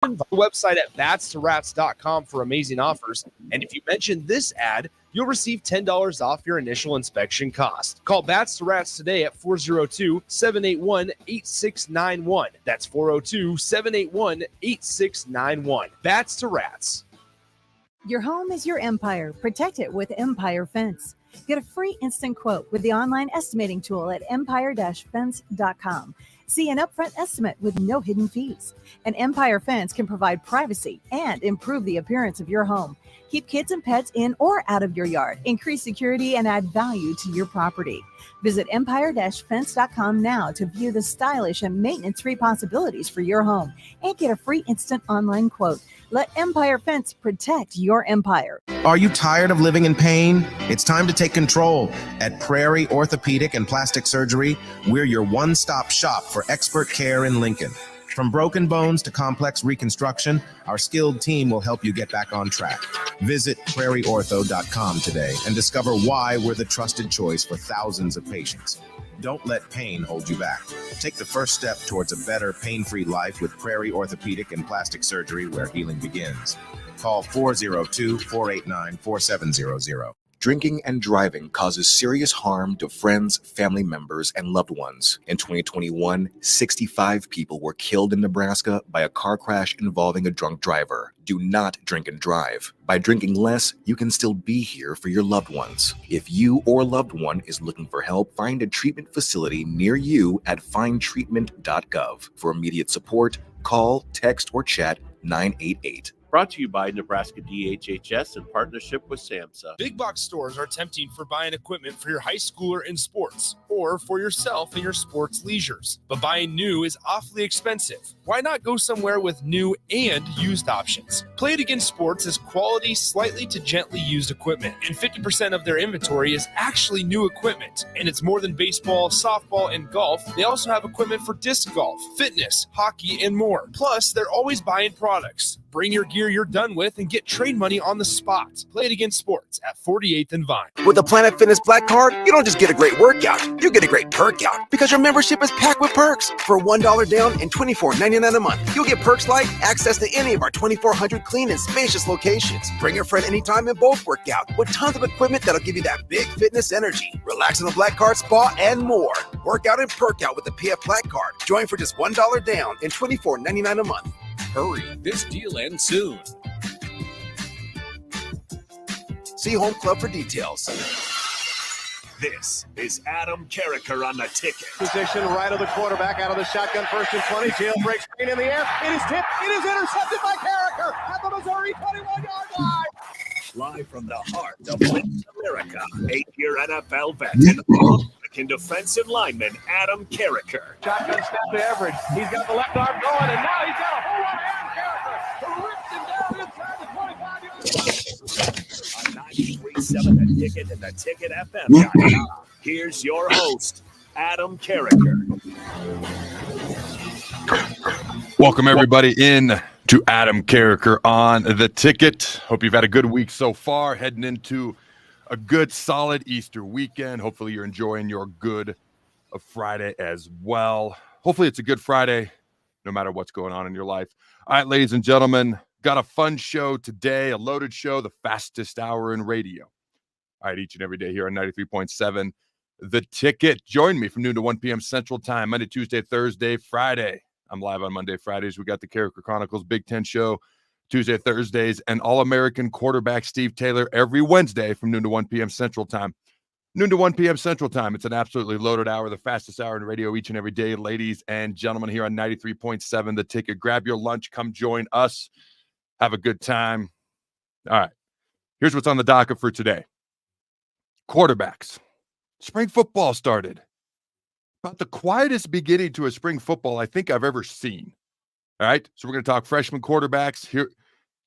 website at batstoRats.com for amazing offers. And if you mention this ad, you'll receive $10 off your initial inspection cost. Call Bats to Rats today at 402-781-8691. That's 402-781-8691. Bats to Rats. Your home is your empire. Protect it with Empire Fence. Get a free instant quote with the online estimating tool at empire-fence.com. See an upfront estimate with no hidden fees. An Empire Fence can provide privacy and improve the appearance of your home. Keep kids and pets in or out of your yard. Increase security and add value to your property. Visit empire-fence.com now to view the stylish and maintenance-free possibilities for your home and get a free instant online quote. Let Empire Fence protect your empire. Are you tired of living in pain? It's time to take control. At Prairie Orthopedic and Plastic Surgery, we're your one-stop shop for expert care in Lincoln. From broken bones to complex reconstruction, our skilled team will help you get back on track. Visit prairieortho.com today and discover why we're the trusted choice for thousands of patients. Don't let pain hold you back. Take the first step towards a better, pain-free life with Prairie Orthopedic and Plastic Surgery, where healing begins. Call 402-489-4700. Drinking and driving causes serious harm to friends, family members, and loved ones. In 2021, 65 people were killed in Nebraska by a car crash involving a drunk driver. Do not drink and drive. By drinking less, you can still be here for your loved ones. If you or loved one is looking for help, find a treatment facility near you at findtreatment.gov. For immediate support, call, text, or chat 988. Brought to you by Nebraska DHHS in partnership with SAMHSA. Big box stores are tempting for buying equipment for your high schooler in sports or for yourself in your sports leisures. But buying new is awfully expensive. Why not go somewhere with new and used options? Play It Again Sports is quality, slightly to gently used equipment, and 50% of their inventory is actually new equipment. And it's more than baseball, softball, and golf. They also have equipment for disc golf, fitness, hockey, and more. Plus, they're always buying products. Bring your gear you're done with and get trade money on the spot. Play It Again Sports at 48th and Vine. With the Planet Fitness Black Card, you don't just get a great workout, you get a great perk out because your membership is packed with perks. For $1 down and $24.99 a month, you'll get perks like access to any of our 2,400 clean and spacious locations. Bring your friend anytime and both work out with tons of equipment that'll give you that big fitness energy. Relax in the Black Card spa and more. Work out and perk out with the PF Black Card. Join for just $1 down and $24.99 a month. Hurry, this deal ends soon. See Home Club for details. This is Adam Carricker on the ticket. Position right of the quarterback out of the shotgun, 1st and 20. Jailbreak screen in the air. It is tipped. It is intercepted by Carricker at the Missouri 21-yard line. Live from the heart of America, 8-year NFL vet and All-American defensive lineman Adam Carricker. Shotgun snap to Everett. He's got the left arm going, and now he's got a whole lot of Adam Carricker who rips him down inside the 25-yard line. On 93.7 The Ticket and theticketfm.com. Here's your host, Adam Carricker. Welcome, everybody, in to Adam Carricker on the ticket. Hope you've had a good week so far, heading into a good, solid Easter weekend. Hopefully you're enjoying your good of Friday as well. Hopefully it's a good Friday, no matter what's going on in your life. All right, ladies and gentlemen, got a fun show today, a loaded show, the fastest hour in radio. All right, each and every day here on 93.7 The Ticket. Join me from noon to 1 p.m. Central Time, Monday, Tuesday, Thursday, Friday. I'm live on Monday, Fridays. We got the Carricker Chronicles Big Ten Show Tuesday, Thursdays, and All-American quarterback Steve Taylor every Wednesday from noon to 1 p.m. Central Time. Noon to 1 p.m. Central Time. It's an absolutely loaded hour, the fastest hour in radio each and every day, ladies and gentlemen, here on 93.7 The Ticket. Grab your lunch. Come join us. Have a good time. All right. Here's what's on the docket for today. Quarterbacks. Spring football started. About the quietest beginning to a spring football I think I've ever seen. All right, so we're going to talk freshman quarterbacks here,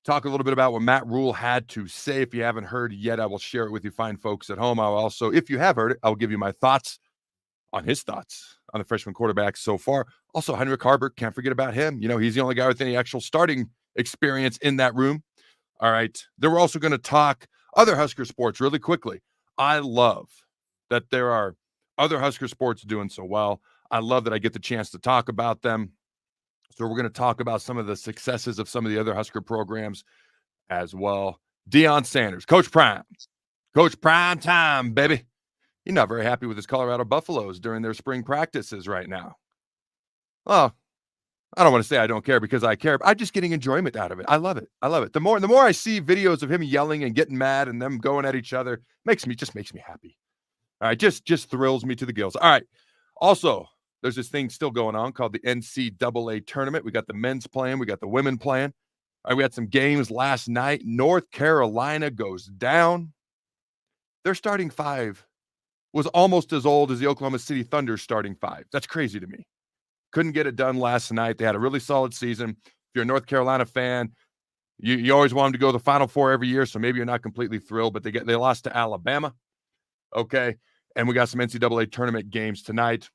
talk a little bit about what Matt Rule had to say. If you haven't heard yet, I will share it with you fine folks at home. I'll also, if you have heard it, I'll give you my thoughts on his thoughts on the freshman quarterbacks so far. Also, Heinrich Haarberg, can't forget about him. You know, he's the only guy with any actual starting experience in that room. All right, then we're also going to talk other Husker sports really quickly. I love that there are other Husker sports doing so well. I love that I get the chance to talk about them. So we're going to talk about some of the successes of some of the other Husker programs as well. Deion Sanders, Coach Prime time, baby. He's not very happy with his Colorado Buffaloes during their spring practices right now. Well, I don't want to say I don't care because I care. But I'm just getting enjoyment out of it. I love it. The more I see videos of him yelling and getting mad and them going at each other, makes me happy. All right, just thrills me to the gills. All right. Also, there's this thing still going on called the NCAA tournament. We got the men's playing. We got the women playing. All right, we had some games last night. North Carolina goes down. Their starting five was almost as old as the Oklahoma City Thunder's starting five. That's crazy to me. Couldn't get it done last night. They had a really solid season. If you're a North Carolina fan, you always want them to go to the Final Four every year, so maybe you're not completely thrilled, but they lost to Alabama. Okay, and we got some NCAA tournament games tonight.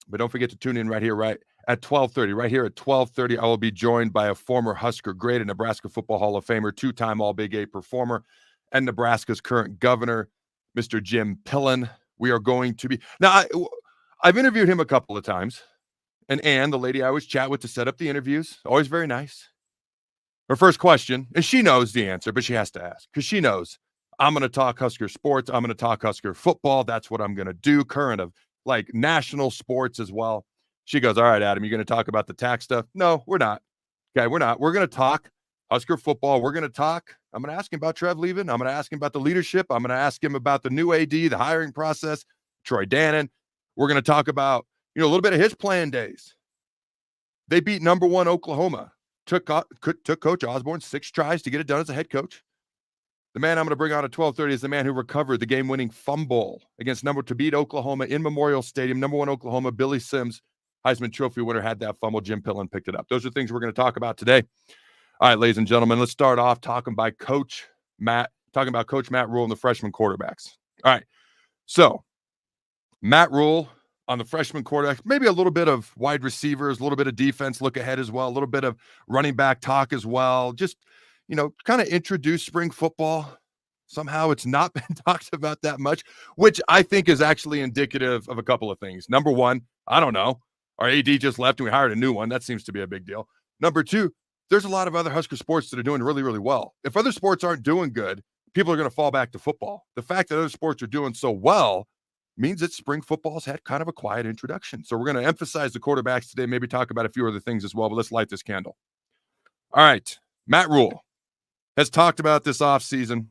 But don't forget to tune in right at 12:30. Right here at 12:30, I will be joined by a former Husker great, a Nebraska Football Hall of Famer, two-time All-Big 8 performer, and Nebraska's current governor, Mr. Jim Pillen. We are going to be – now, I've interviewed him a couple of times, and Ann, the lady I always chat with to set up the interviews, always very nice. Her first question, and she knows the answer, but she has to ask because she knows I'm going to talk Husker sports. I'm going to talk Husker football. That's what I'm going to do, current of like national sports as well. She goes, all right, Adam, you're going to talk about the tax stuff? No, we're not. Okay, we're not. We're going to talk Husker football. We're going to talk. I'm going to ask him about Trev leaving. I'm going to ask him about the leadership. I'm going to ask him about the new AD, the hiring process, Troy Dannen. We're going to talk about, a little bit of his playing days. They beat number 1 Oklahoma. Took Coach Osborne 6 tries to get it done as a head coach. The man I'm going to bring on at 12:30 is the man who recovered the game-winning fumble to beat Oklahoma in Memorial Stadium. Number 1 Oklahoma, Billy Sims, Heisman Trophy winner, had that fumble. Jim Pillen picked it up. Those are things we're going to talk about today. All right, ladies and gentlemen, let's start off talking about Coach Matt Rule and the freshman quarterbacks. All right, so Matt Rule on the freshman quarterbacks, maybe a little bit of wide receivers, a little bit of defense look ahead as well, a little bit of running back talk as well. Just kind of introduce spring football. Somehow it's not been talked about that much, which I think is actually indicative of a couple of things. Number one, I don't know. Our AD just left and we hired a new one. That seems to be a big deal. Number two, there's a lot of other Husker sports that are doing really, really well. If other sports aren't doing good, people are going to fall back to football. The fact that other sports are doing so well means that spring football's had kind of a quiet introduction. So we're going to emphasize the quarterbacks today, maybe talk about a few other things as well, but let's light this candle. All right, Matt Rule has talked about this offseason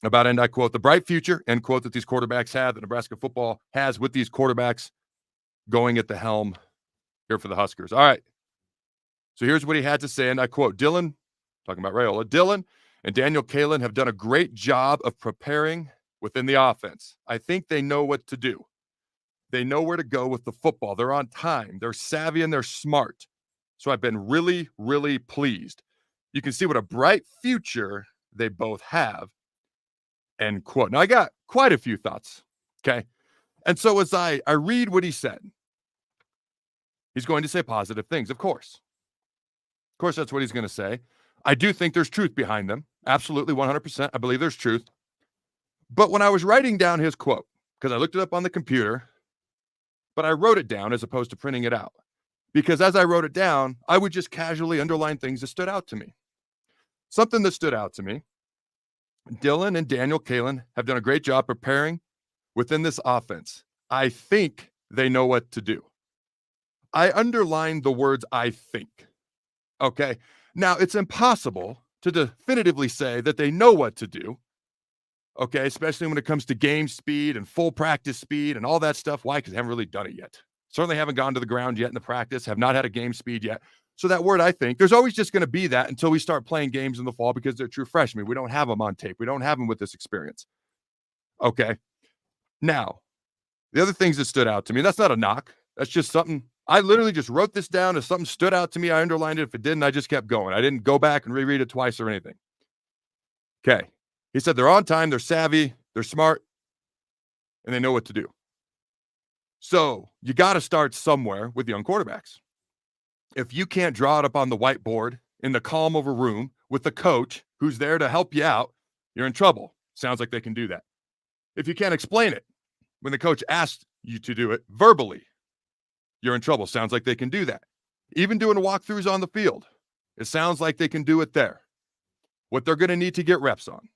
about, and I quote, the bright future, end quote, that these quarterbacks have, that Nebraska football has with these quarterbacks going at the helm here for the Huskers. All right. So here's what he had to say, and I quote, Dylan, talking about Raiola, Dylan and Daniel Kalen have done a great job of preparing within the offense. I think they know what to do. They know where to go with the football. They're on time. They're savvy and they're smart. So I've been really, really pleased. You can see what a bright future they both have, end quote. Now, I got quite a few thoughts, okay? And so as I read what he said, he's going to say positive things, of course. Of course, that's what he's going to say. I do think there's truth behind them. Absolutely, 100%. I believe there's truth. But when I was writing down his quote, because I looked it up on the computer, but I wrote it down as opposed to printing it out. Because as I wrote it down, I would just casually underline things that stood out to me. Something that stood out to me, Dylan and Daniel Kalen have done a great job preparing within this offense. I think they know what to do. I underlined the words I think. Okay. Now, it's impossible to definitively say that they know what to do. Okay. Especially when it comes to game speed and full practice speed and all that stuff. Why? Because they haven't really done it yet. Certainly haven't gone to the ground yet in the practice, have not had a game speed yet. So that word, I think, there's always just going to be that until we start playing games in the fall because they're true freshmen. We don't have them on tape. We don't have them with this experience. Okay. Now, the other things that stood out to me, that's not a knock. That's just something. I literally just wrote this down. If something stood out to me, I underlined it. If it didn't, I just kept going. I didn't go back and reread it twice or anything. Okay. He said they're on time, they're savvy, they're smart, and they know what to do. So you got to start somewhere with young quarterbacks. If you can't draw it up on the whiteboard in the calm of a room with the coach who's there to help you out, you're in trouble. Sounds like they can do that. If you can't explain it when the coach asks you to do it verbally, you're in trouble. Sounds like they can do that. even doing walkthroughs on the field. It sounds like they can do it there. What they're going to need to get reps on.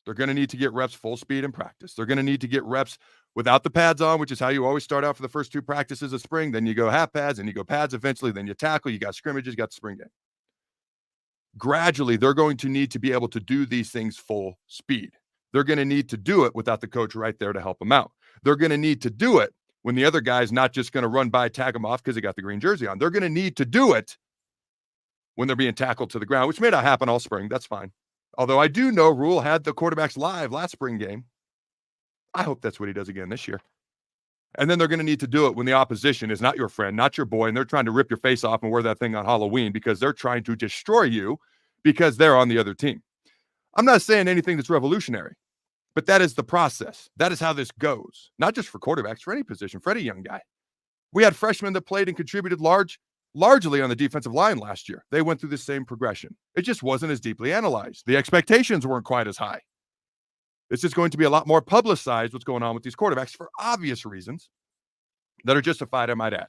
They're going to need to get reps full speed in practice. They're going to need to get reps without the pads on, which is how you always start out for the first 2 practices of spring. Then you go half pads, and you go pads eventually. Then you tackle. You got scrimmages, you got the spring game. Gradually, they're going to need to be able to do these things full speed. They're going to need to do it without the coach right there to help them out. They're going to need to do it when the other guy's not just going to run by, tag them off because he got the green jersey on. They're going to need to do it when they're being tackled to the ground, which may not happen all spring. That's fine. Although I do know Rule had the quarterbacks live last spring game. I hope that's what he does again this year. And then they're going to need to do it when the opposition is not your friend, not your boy, and they're trying to rip your face off and wear that thing on Halloween because they're trying to destroy you because they're on the other team. I'm not saying anything that's revolutionary, but that is the process. That is how this goes. Not just for quarterbacks, for any position, for any young guy. We had freshmen that played and contributed largely on the defensive line last year. They went through the same progression. It just wasn't as deeply analyzed. The expectations weren't quite as high. It's just going to be a lot more publicized what's going on with these quarterbacks for obvious reasons that are justified, I might add.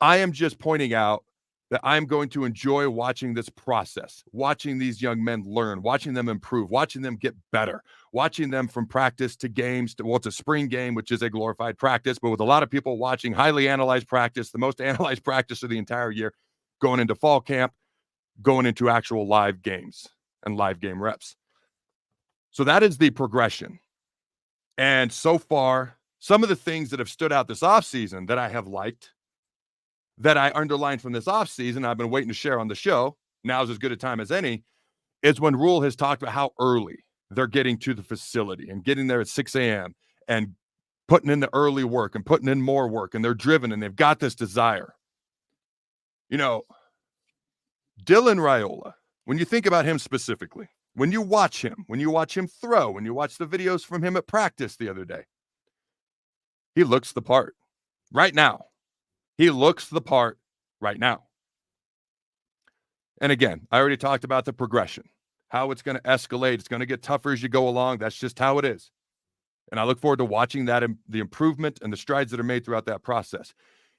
I am just pointing out that I'm going to enjoy watching this process, watching these young men learn, watching them improve, watching them get better, watching them from practice to games, to, well, it's a spring game, which is a glorified practice, but with a lot of people watching highly analyzed practice, the most analyzed practice of the entire year, going into fall camp, going into actual live games and live game reps. So that is the progression. And so far, some of the things that have stood out this offseason that I have liked, that I underlined from this offseason, I've been waiting to share on the show, now's as good a time as any, is when Rule has talked about how early they're getting to the facility and getting there at 6 a.m. and putting in the early work and putting in more work, and they're driven and they've got this desire. You know, Dylan Raiola, when you think about him specifically, when you watch him throw, when you watch the videos from him at practice the other day, he looks the part right now. He looks the part right now. And again, I already talked about the progression, how it's going to escalate. It's going to get tougher as you go along. That's just how it is. And I look forward to watching that, the improvement and the strides that are made throughout that process.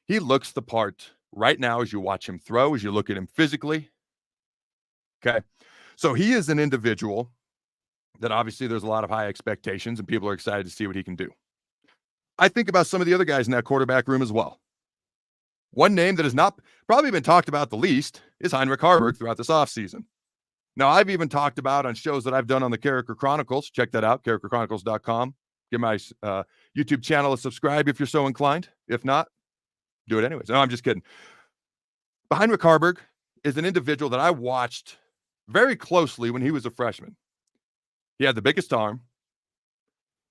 He looks the part right now as you watch him throw, as you look at him physically. Okay. So he is an individual that obviously there's a lot of high expectations and people are excited to see what he can do. I think about some of the other guys in that quarterback room as well. One name that has not probably been talked about the least is Heinrich Harburg throughout this offseason. Now, I've even talked about on shows that I've done on the Character Chronicles. Check that out, characterchronicles.com. Give my YouTube channel a subscribe if you're so inclined. If not, do it anyways. No, I'm just kidding. But Heinrich Harburg is an individual that I watched very closely when he was a freshman. He had the biggest arm.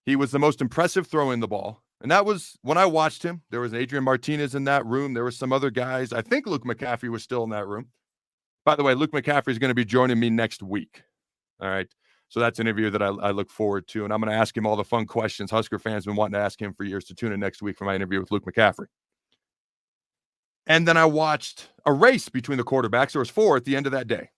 He was the most impressive throwing the ball. And that was when I watched him. There was Adrian Martinez in that room. There were some other guys. I think Luke McCaffrey was still in that room. By the way, Luke McCaffrey is going to be joining me next week. All right. So that's an interview that I look forward to. And I'm going to ask him all the fun questions Husker fans have been wanting to ask him for years. To tune in next week for my interview with Luke McCaffrey. And then I watched a race between the quarterbacks. There was 4 at the end of that day.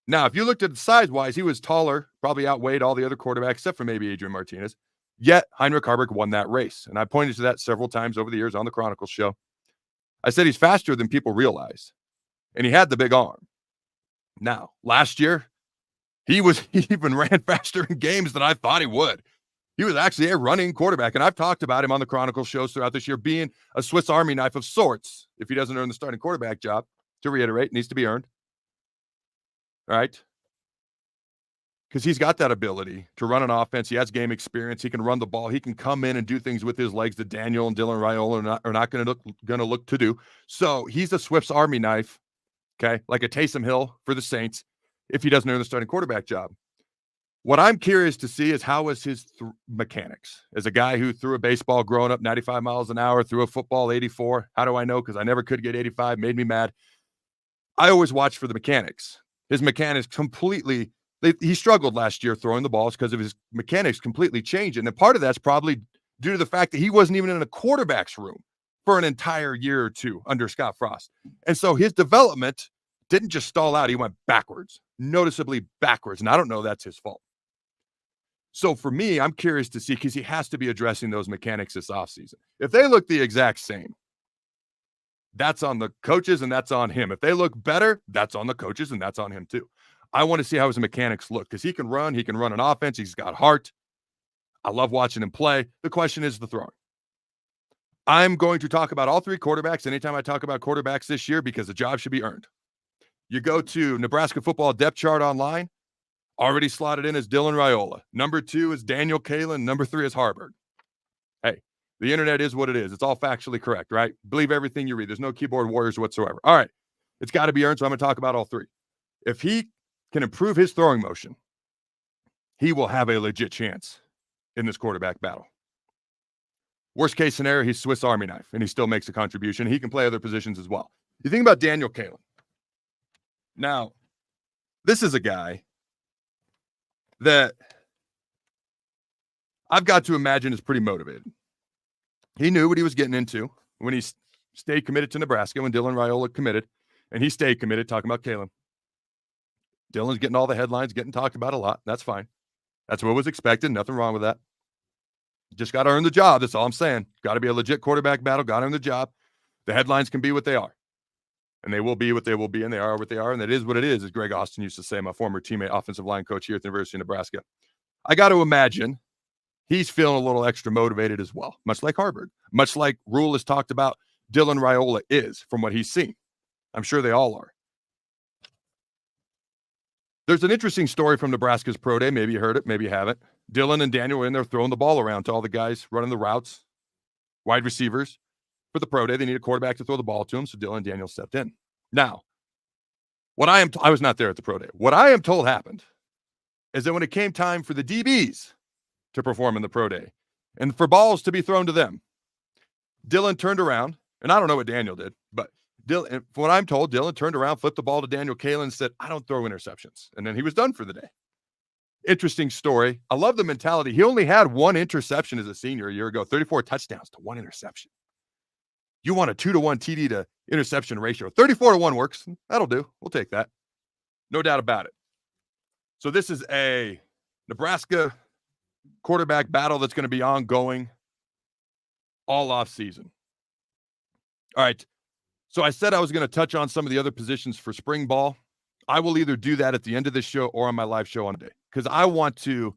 Now, if you looked at it size-wise, he was taller, probably outweighed all the other quarterbacks, except for maybe Adrian Martinez. Yet, Heinrich Harburg won that race. And I pointed to that several times over the years on the Chronicles show. I said he's faster than people realize. And he had the big arm. Now, last year, he even ran faster in games than I thought he would. He was actually a running quarterback. And I've talked about him on the Chronicles shows throughout this year being a Swiss Army knife of sorts. If he doesn't earn the starting quarterback job, to reiterate, needs to be earned. All right? Because he's got that ability to run an offense. He has game experience. He can run the ball. He can come in and do things with his legs that Daniel and Dylan Raiola are not going to look to do. So he's a Swiss Army knife, okay, like a Taysom Hill for the Saints if he doesn't earn the starting quarterback job. What I'm curious to see is how is his mechanics. As a guy who threw a baseball growing up 95 miles an hour, threw a football 84. How do I know? Because I never could get 85. Made me mad. I always watch for the mechanics. His mechanics completely he struggled last year throwing the balls because of his mechanics completely changing. And part of that's probably due to the fact that he wasn't even in a quarterback's room for an entire year or two under Scott Frost. And so his development didn't just stall out. He went backwards, noticeably backwards. And I don't know that's his fault. So for me, I'm curious to see, because he has to be addressing those mechanics this offseason. If they look the exact same, That's on the coaches and that's on him. If they look better, that's on the coaches and that's on him too. I want to see how his mechanics look because he can run an offense. He's got heart. I love watching him play. The question is the throwing. I'm going to talk about all three quarterbacks anytime I talk about quarterbacks this year because the job should be earned. You go to Nebraska football depth chart online, already slotted in as Dylan Raiola. Number 2 is Daniel Kalen. Number 3 is Harburg. Hey, the internet is what it is. It's all factually correct, right? Believe everything you read. There's no keyboard warriors whatsoever. All right. It's got to be earned, so I'm going to talk about all three. If he can improve his throwing motion, he will have a legit chance in this quarterback battle. Worst case scenario, he's Swiss Army knife, and he still makes a contribution. He can play other positions as well. You think about Daniel Kalen. Now, this is a guy that I've got to imagine is pretty motivated. He knew what he was getting into when he stayed committed to Nebraska, when Dylan Raiola committed, and he stayed committed, talking about Kalen. Dylan's getting all the headlines, getting talked about a lot. That's fine. That's what was expected. Nothing wrong with that. Just got to earn the job. That's all I'm saying. Got to be a legit quarterback battle. Got to earn the job. The headlines can be what they are. And they will be what they will be, and they are what they are, and that is what it is, as Greg Austin used to say, my former teammate, offensive line coach here at the University of Nebraska. I got to imagine he's feeling a little extra motivated as well, much like Harburg, much like Rule has talked about Dylan Raiola is from what he's seen. I'm sure they all are. There's an interesting story from Nebraska's pro day. Maybe you heard it, maybe you haven't. Dylan and Daniel were in there throwing the ball around to all the guys running the routes, wide receivers. For the pro day, they need a quarterback to throw the ball to him, so Dylan and Daniel stepped in. Now, I was not there at the pro day. What I am told happened is that when it came time for the DBs to perform in the pro day and for balls to be thrown to them, Dylan turned around, and I don't know what Daniel did, but Dylan, from what I'm told, Dylan turned around, flipped the ball to Daniel Kalen and said, I don't throw interceptions. And then he was done for the day. Interesting story. I love the mentality. He only had one interception as a senior a year ago, 34 touchdowns to one interception. You want a 2-to-1 TD to interception ratio. 34-to-1 works. That'll do. We'll take that. No doubt about it. So this is a Nebraska quarterback battle that's going to be ongoing all off season. All right. So I said I was going to touch on some of the other positions for spring ball. I will either do that at the end of this show or on my live show on the day, because I want to,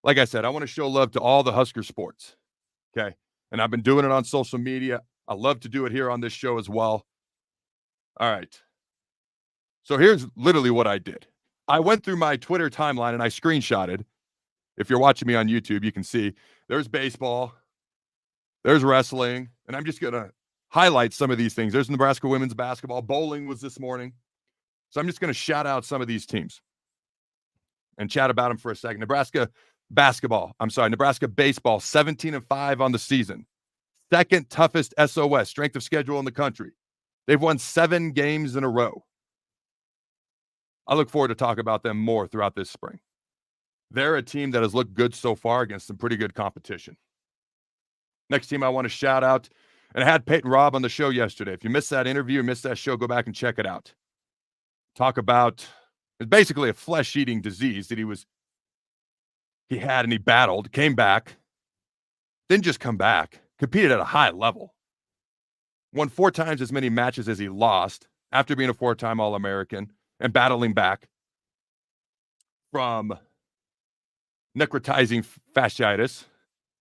like I said, I want to show love to all the Husker sports. Okay. And I've been doing it on social media. I love to do it here on this show as well. All right. So here's literally what I did. I went through my Twitter timeline and I screenshotted. If you're watching me on YouTube, you can see there's baseball, there's wrestling, and I'm just going to highlight some of these things. There's Nebraska women's basketball. Bowling was this morning. So I'm just going to shout out some of these teams and chat about them for a second. Nebraska baseball, 17-5 on the season. Second toughest SOS, strength of schedule in the country. They've won 7 games in a row. I look forward to talk about them more throughout this spring. They're a team that has looked good so far against some pretty good competition. Next team I want to shout out, and I had Peyton Robb on the show yesterday. If you missed that interview, missed that show, go back and check it out. Talk about, it's basically a flesh-eating disease that he had and he battled, came back, didn't just come back, competed at a high level, won 4 times as many matches as he lost after being a 4-time All-American and battling back from necrotizing fasciitis.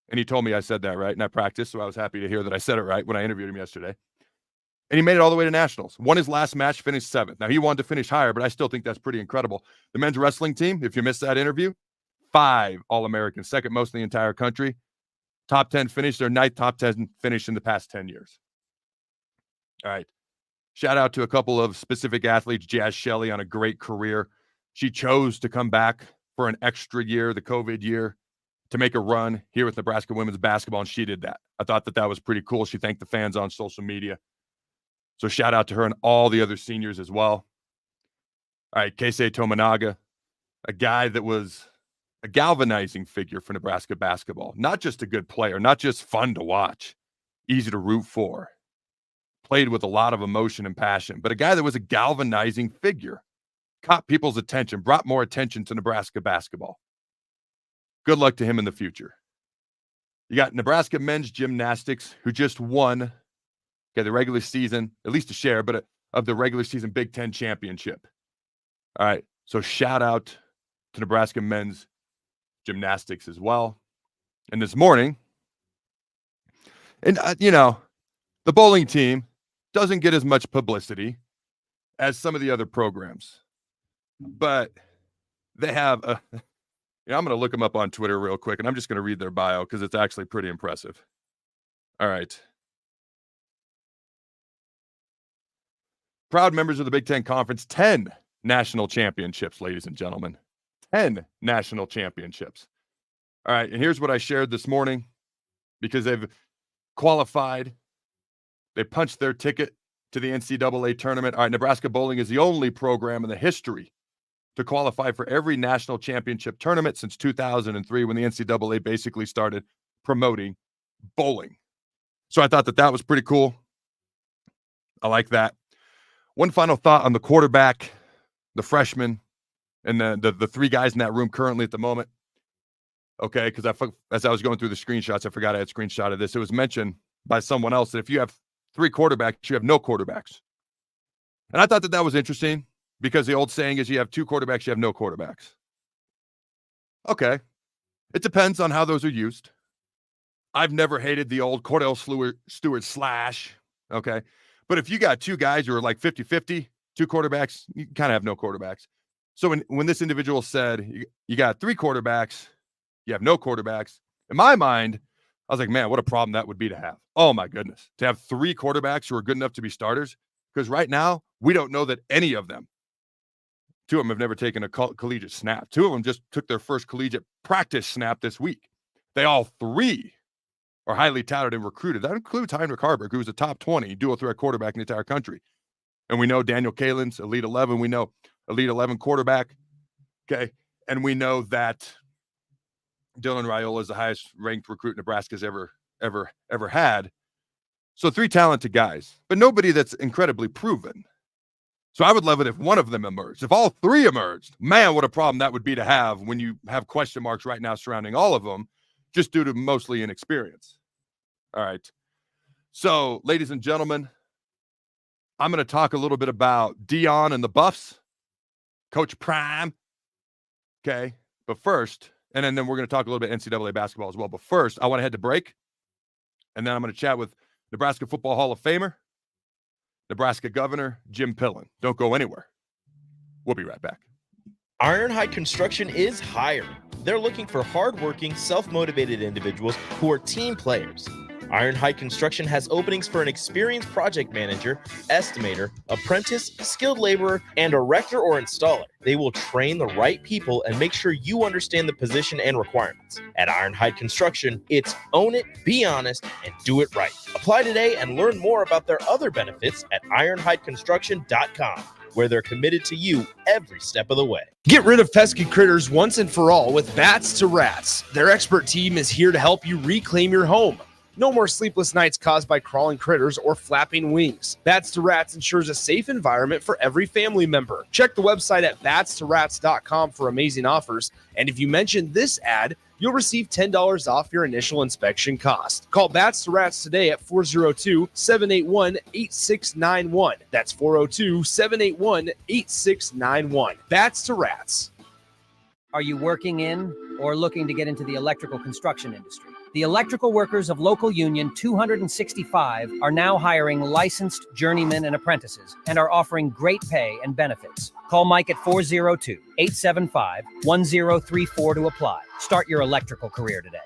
And he told me I said that right, and I practiced, so I was happy to hear that I said it right when I interviewed him yesterday. And he made it all the way to nationals. Won his last match, finished 7th. Now, he wanted to finish higher, but I still think that's pretty incredible. The men's wrestling team, if you missed that interview, 5 All-Americans, second most in the entire country. Top 10 finish, their 9th top 10 finish in the past 10 years. All right. Shout out to a couple of specific athletes. Jazz Shelley on a great career. She chose to come back for an extra year, the COVID year, to make a run here with Nebraska women's basketball, and she did that. I thought that was pretty cool. She thanked the fans on social media. So shout out to her and all the other seniors as well. All right, Keisei Tominaga, a guy that was a galvanizing figure for Nebraska basketball. Not just a good player, not just fun to watch, easy to root for. Played with a lot of emotion and passion, but a guy that was a galvanizing figure. Caught people's attention, brought more attention to Nebraska basketball. Good luck to him in the future. You got Nebraska men's gymnastics, who just won Okay, the regular season, at least a share, but of the regular season Big Ten championship. All right, so shout out to Nebraska men's gymnastics as well. And this morning, and the bowling team doesn't get as much publicity as some of the other programs, but they have I'm going to look them up on Twitter real quick, and I'm just going to read their bio because it's actually pretty impressive. All right. Proud members of the Big Ten Conference, 10 national championships, ladies and gentlemen. 10 national championships. All right, and here's what I shared this morning because they've qualified. They punched their ticket to the NCAA tournament. All right, Nebraska bowling is the only program in the history to qualify for every national championship tournament since 2003 when the NCAA basically started promoting bowling. So I thought that was pretty cool. I like that. One final thought on the quarterback, the freshman, and the three guys in that room currently at the moment. Okay, because as I was going through the screenshots, I forgot I had a screenshot of this. It was mentioned by someone else that if you have three quarterbacks, you have no quarterbacks. And I thought that was interesting because the old saying is you have two quarterbacks, you have no quarterbacks. Okay. It depends on how those are used. I've never hated the old Cordell Stewart slash. Okay. But if you got two guys who are like 50-50, two quarterbacks, you kind of have no quarterbacks. So when this individual said you got three quarterbacks, you have no quarterbacks, in my mind, I was like, man, what a problem that would be to have. Oh, my goodness. To have three quarterbacks who are good enough to be starters. Because right now, we don't know that any of them, two of them have never taken a collegiate snap. Two of them just took their first collegiate practice snap this week. They all three are highly touted and recruited. That includes Heinrich Harburg, who was a top 20 dual threat quarterback in the entire country. And we know Daniel Kaelin's Elite 11. We know Elite 11 quarterback. Okay. And we know that Dylan Raiola is the highest ranked recruit Nebraska's ever had. So three talented guys, but nobody that's incredibly proven. So I would love it if one of them emerged. If all three emerged, man, what a problem that would be to have when you have question marks right now surrounding all of them, just due to mostly inexperience. All right. So, ladies and gentlemen, I'm going to talk a little bit about Dion and the Buffs, Coach Prime. Okay. But first, and then we're going to talk a little bit NCAA basketball as well. But first, I want to head to break. And then I'm going to chat with Nebraska Football Hall of Famer, Nebraska Governor Jim Pillen. Don't go anywhere. We'll be right back. Ironhide Construction is hiring. They're looking for hardworking, self-motivated individuals who are team players. Ironhide Construction has openings for an experienced project manager, estimator, apprentice, skilled laborer, and erector or installer. They will train the right people and make sure you understand the position and requirements. At Ironhide Construction, it's own it, be honest, and do it right. Apply today and learn more about their other benefits at ironhideconstruction.com, where they're committed to you every step of the way. Get rid of pesky critters once and for all with Bats to Rats. Their expert team is here to help you reclaim your home. No more sleepless nights caused by crawling critters or flapping wings. Bats to Rats ensures a safe environment for every family member. Check the website at batstorats.com for amazing offers. And if you mention this ad, you'll receive $10 off your initial inspection cost. Call Bats to Rats today at 402-781-8691. That's 402-781-8691. Bats to Rats. Are you working in or looking to get into the electrical construction industry? The electrical workers of Local Union 265 are now hiring licensed journeymen and apprentices and are offering great pay and benefits. Call Mike at 402-875-1034 to apply. Start your electrical career today.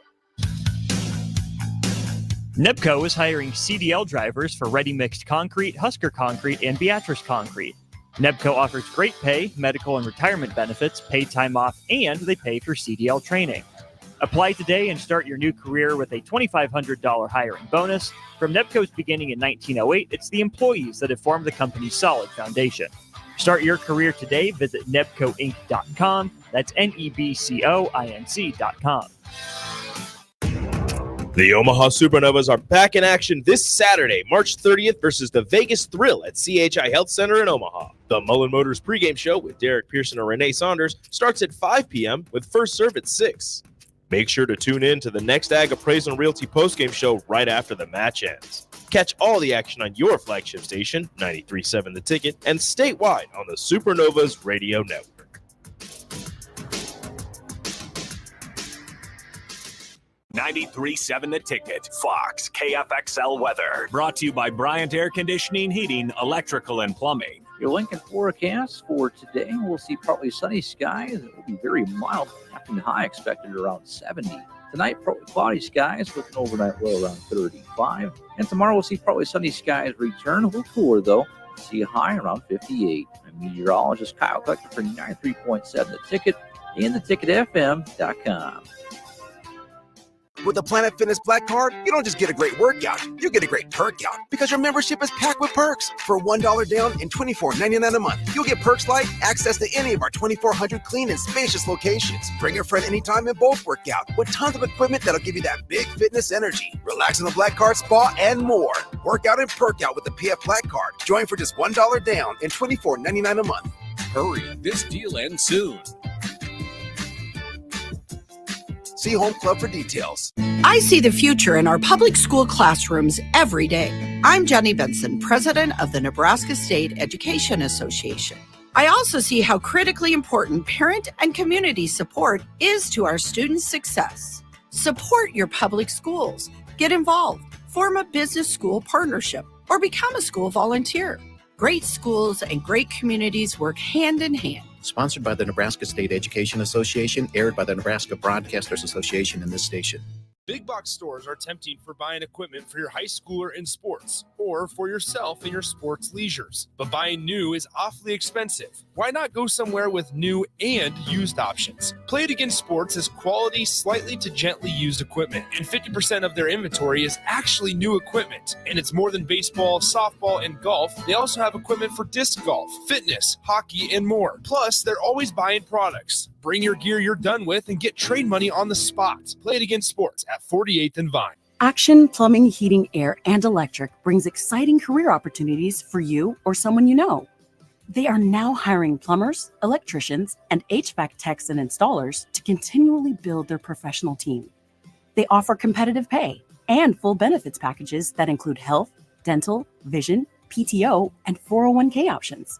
NEBCO is hiring CDL drivers for Ready Mixed Concrete, Husker Concrete, and Beatrice Concrete. NEBCO offers great pay, medical and retirement benefits, paid time off, and they pay for CDL training. Apply today and start your new career with a $2,500 hiring bonus. From NEBCO's beginning in 1908, it's the employees that have formed the company's solid foundation. Start your career today. Visit nebcoinc.com. That's NEBCOINC.com. The Omaha Supernovas are back in action this Saturday, March 30th versus the Vegas Thrill at CHI Health Center in Omaha. The Mullen Motors pregame show with Derek Pearson and Renee Saunders starts at 5 p.m. with first serve at 6. Make sure to tune in to the next Ag Appraisal and Realty postgame show right after the match ends. Catch all the action on your flagship station, 93.7 The Ticket, and statewide on the Supernovas Radio Network. 93.7 The Ticket, Fox, KFXL weather. Brought to you by Bryant Air Conditioning, Heating, Electrical, and Plumbing. Your Lincoln forecast for today, we'll see partly sunny skies. It will be very mild, afternoon high expected around 70. Tonight, partly cloudy skies with an overnight low around 35. And tomorrow, we'll see partly sunny skies return. A little cooler, though. We'll see a high around 58. I'm meteorologist Kyle Collector for 93.7 The Ticket and theticketfm.com. With the Planet Fitness Black Card, you don't just get a great workout, you get a great perk out because your membership is packed with perks. For $1 down and $24.99 a month, you'll get perks like access to any of our 2,400 clean and spacious locations. Bring your friend anytime and both work out with tons of equipment that'll give you that big fitness energy. Relax in the Black Card spa and more. Work out and perk out with the PF Black Card. Join for just $1 down and $24.99 a month. Hurry, this deal ends soon. See Home Club for details. I see the future in our public school classrooms every day. I'm Jenny Benson, president of the Nebraska State Education Association. I also see how critically important parent and community support is to our students' success. Support your public schools. Get involved. Form a business school partnership or become a school volunteer. Great schools and great communities work hand in hand. Sponsored by the Nebraska State Education Association, aired by the Nebraska Broadcasters Association and this station. Big box stores are tempting for buying equipment for your high schooler in sports or for yourself in your sports leisures. But buying new is awfully expensive. Why not go somewhere with new and used options? Play It Again Sports is quality, slightly to gently used equipment, and 50% of their inventory is actually new equipment. And it's more than baseball, softball, and golf. They also have equipment for disc golf, fitness, hockey, and more. Plus, they're always buying products. Bring your gear you're done with and get trade money on the spot. Play It Again Sports at 48th and Vine. Action Plumbing, Heating, Air, and Electric brings exciting career opportunities for you or someone you know. They are now hiring plumbers, electricians, and HVAC techs and installers to continually build their professional team. They offer competitive pay and full benefits packages that include health, dental, vision, PTO, and 401k options.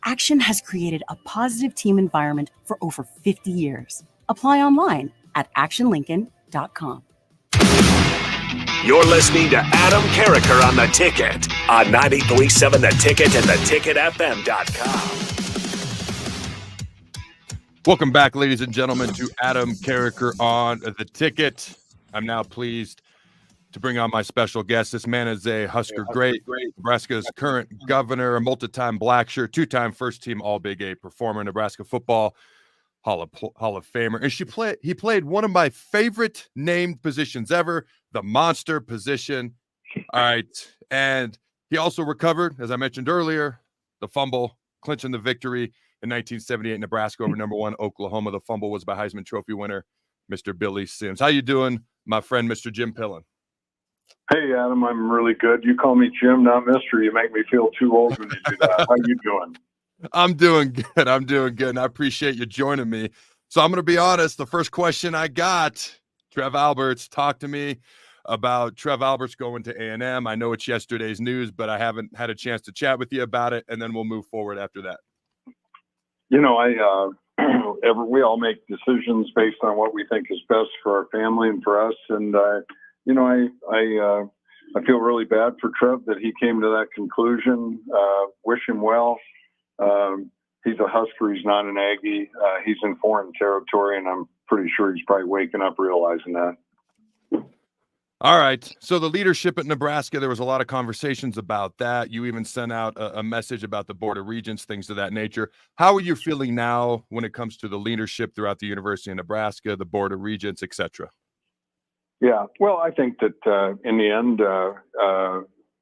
Action has created a positive team environment for over 50 years. Apply online at actionlincoln.com. You're listening to Adam Carricker on The Ticket on 93.7 The Ticket and theticketfm.com. Welcome back, ladies and gentlemen, to Adam Carricker on The Ticket. I'm now pleased to bring on my special guest. This man is a Husker great, Nebraska's current governor, a multi-time Blackshirt, two-time first-team All-Big 8 performer, Nebraska football Hall of Famer. And he played one of my favorite named positions ever, the monster position. All right. And he also recovered, as I mentioned earlier, the fumble, clinching the victory in 1978 Nebraska over number 1 Oklahoma. The fumble was by Heisman Trophy winner, Mr. Billy Sims. How you doing, my friend, Mr. Jim Pillen? Hey, Adam, I'm really good. You call me Jim, not Mr. You make me feel too old when you do that. How you doing? I'm doing good. And I appreciate you joining me. So I'm going to be honest. The first question I got, Trev Alberts, talk to me about Trev Alberts going to A&M. I know it's yesterday's news, but I haven't had a chance to chat with you about it, and then we'll move forward after that. You know, we all make decisions based on what we think is best for our family and for us. And, you know, I feel really bad for Trev that he came to that conclusion. Wish him well. He's a Husker. He's not an Aggie. He's in foreign territory, and I'm pretty sure he's probably waking up realizing that. All right. So the leadership at Nebraska, there was a lot of conversations about that. You even sent out a message about the Board of Regents, things of that nature. How are you feeling now when it comes to the leadership throughout the University of Nebraska, the Board of Regents, et cetera? Yeah, well, I think that in the end,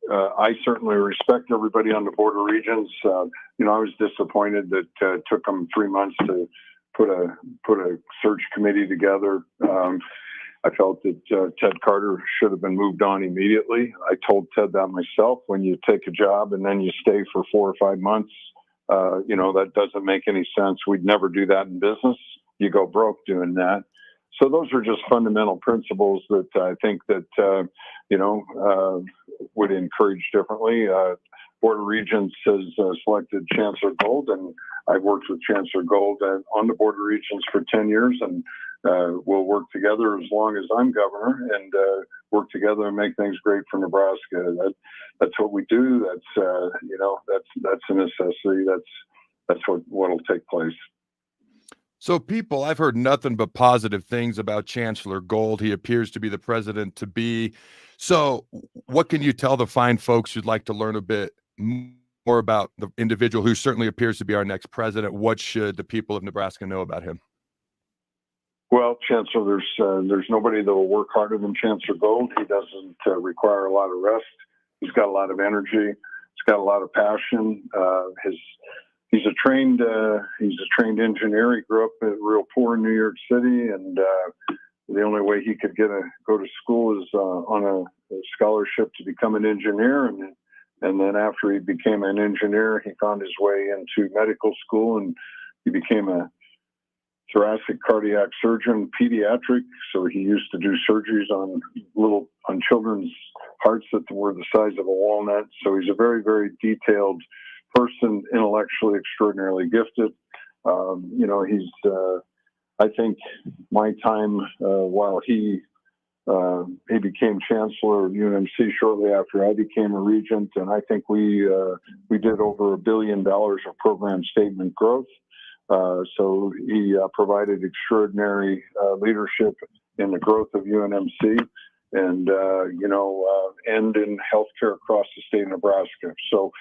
I certainly respect everybody on the Board of Regents. You know, I was disappointed that it took them 3 months to put a search committee together. I felt that Ted Carter should have been moved on immediately. I told Ted that myself. When you take a job and then you stay for 4 or 5 months, you know, that doesn't make any sense. We'd never do that in business. You go broke doing that. So those are just fundamental principles that I think that, would encourage differently. Board of Regents has selected Chancellor Gold, and I've worked with Chancellor Gold on the Board of Regents for 10 years, and we'll work together as long as I'm governor and work together and make things great for Nebraska. That's what we do. That's a necessity. That's what'll take place. So people, I've heard nothing but positive things about Chancellor Gold. He appears to be the president to be. So what can you tell the fine folks who'd like to learn a bit more about the individual who certainly appears to be our next president? What should the people of Nebraska know about him? Well, Chancellor, there's nobody that will work harder than Chancellor Gold. He doesn't require a lot of rest. He's got a lot of energy. He's got a lot of passion. He's a trained engineer. He grew up real poor in New York City, and the only way he could go to school is on a scholarship to become an engineer. And then after he became an engineer, he found his way into medical school, and he became a thoracic cardiac surgeon, pediatric. So he used to do surgeries on children's hearts that were the size of a walnut. So he's a very, very detailed person, intellectually extraordinarily gifted. I think my time while he became chancellor of UNMC shortly after I became a regent, and I think we did over $1 billion of program statement growth. So he provided extraordinary leadership in the growth of UNMC and in healthcare across the state of Nebraska. So,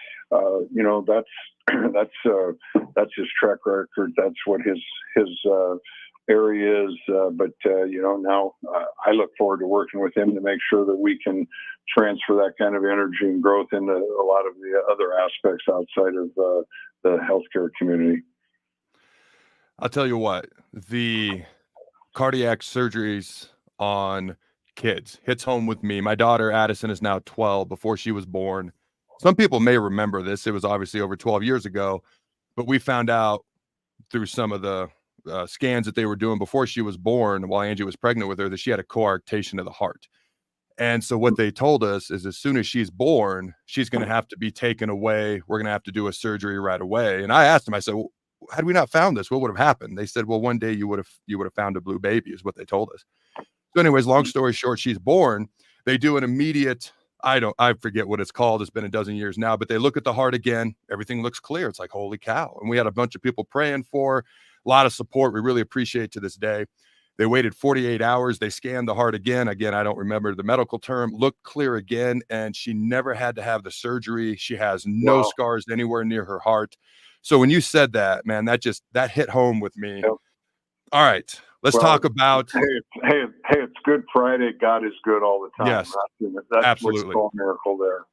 that's his track record. That's what his area is. But now I look forward to working with him to make sure that we can transfer that kind of energy and growth into a lot of the other aspects outside of the healthcare community. I'll tell you what, the cardiac surgeries on kids hits home with me. My daughter Addison is now 12. Before she was born, some people may remember this. It was obviously over 12 years ago, but we found out through some of the scans that they were doing before she was born, while Angie was pregnant with her, that she had a coarctation of the heart. And so what they told us is as soon as she's born, she's going to have to be taken away. We're going to have to do a surgery right away. And I asked them, I said, well, had we not found this, what would have happened? They said, well, one day you would have found a blue baby, is what they told us. So anyways, long story short, she's born. They do an immediate, I forget what it's called. It's been a dozen years now, but they look at the heart again. Everything looks clear. It's like, holy cow. And we had a bunch of people praying for, a lot of support. We really appreciate to this day. They waited 48 hours. They scanned the heart again. Again, I don't remember the medical term, looked clear again. And she never had to have the surgery. She has no scars anywhere near her heart. So when you said that, man, that hit home with me. Yep. All right, let's talk about. Hey, it's Good Friday. God is good all the time. Yes, that's absolutely. What's called miracle there.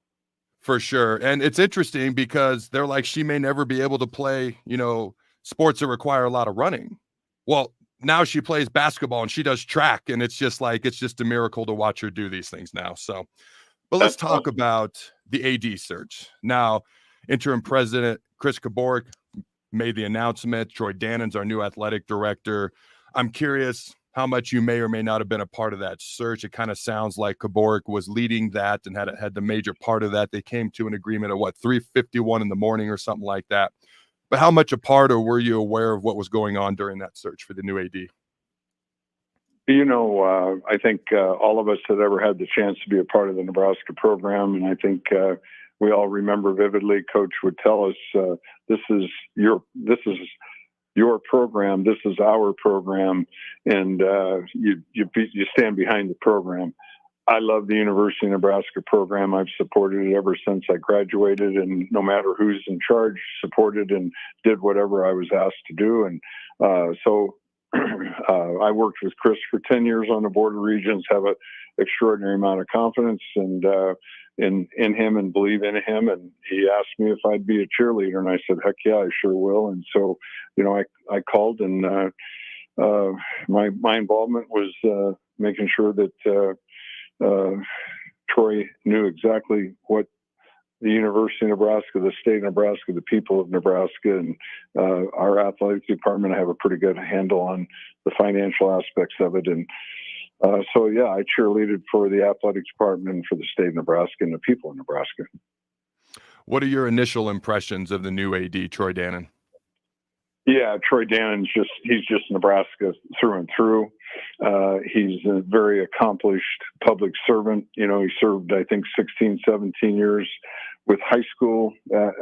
For sure. And it's interesting because they're like, she may never be able to play, sports that require a lot of running. Well, now she plays basketball and she does track, and it's just a miracle to watch her do these things now. So, but let's talk about the AD search. Now, interim president Chris Kaborg made the announcement. Troy Dannen's our new athletic director. I'm curious how much you may or may not have been a part of that search. It kind of sounds like Kaborg was leading that and had the major part of that. They came to an agreement at 3:51 in the morning or something like that. But how much a part, or were you aware of what was going on during that search for the new AD? I think all of us that ever had the chance to be a part of the Nebraska program, and I think we all remember vividly, Coach would tell us, this is your program, this is our program, and you stand behind the program. I love the University of Nebraska program. I've supported it ever since I graduated, and no matter who's in charge, supported and did whatever I was asked to do. And so I worked with Chris for 10 years on the Board of Regents, have an extraordinary amount of confidence and in him and believe in him. And he asked me if I'd be a cheerleader, and I said, heck yeah, I sure will. And so, I called, and my involvement was making sure that Troy knew exactly what the University of Nebraska, the state of Nebraska, the people of Nebraska, and our athletic department have a pretty good handle on the financial aspects of it. And so, yeah, I cheerleaded for the athletic department and for the state of Nebraska and the people of Nebraska. What are your initial impressions of the new AD, Troy Dannen? Yeah, Troy Dannen's he's just Nebraska through and through. He's a very accomplished public servant. You know, he served, I think, 16, 17 years with high school